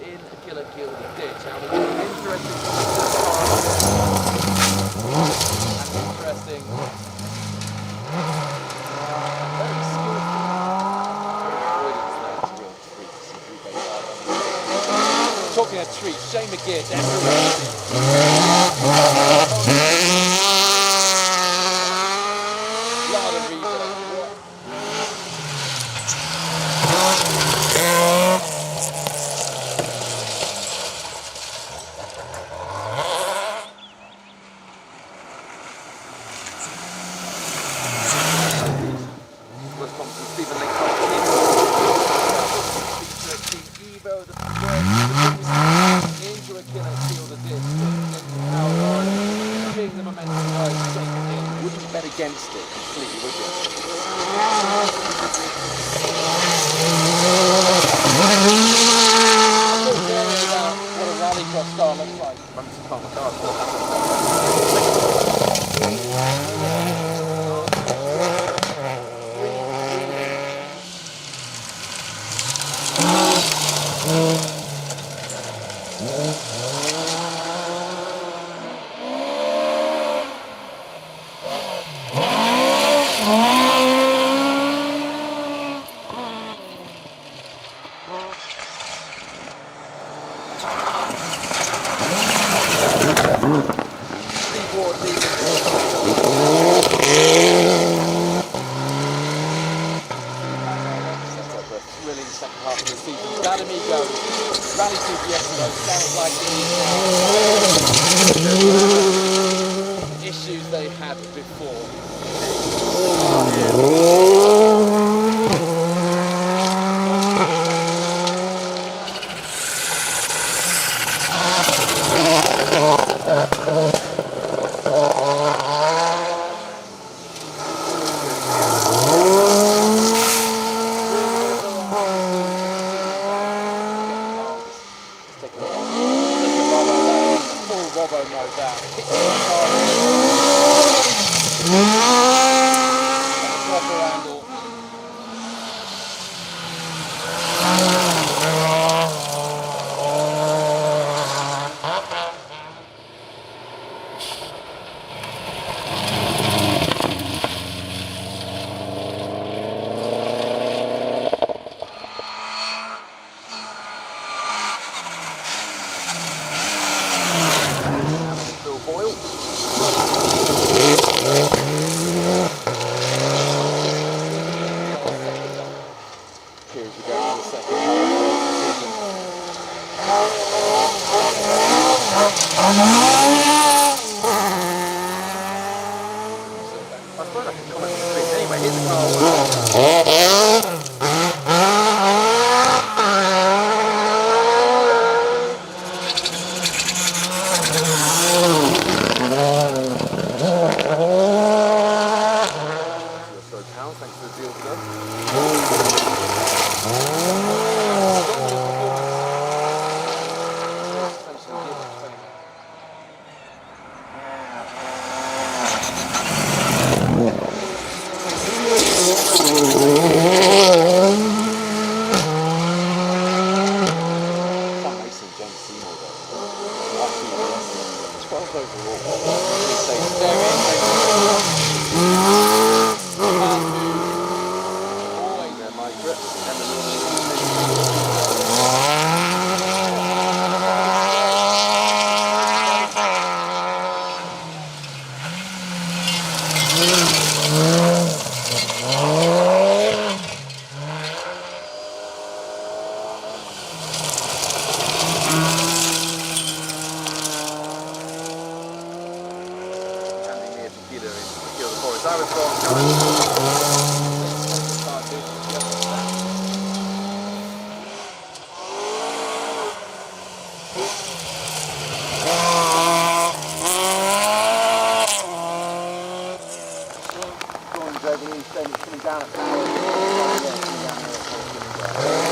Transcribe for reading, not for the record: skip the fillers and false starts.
in Kielder ditch. Now, there's an interesting interesting, very skillful avoidance there. It's a real treat to see Rico Barber. Talking of treats, Shane McGeer, everywhere. Wouldn't bet against it completely, would you? What a rallycross style looks like. Runs the car, Rally Super yesterday sounds like the issues they had before. Coming down at power.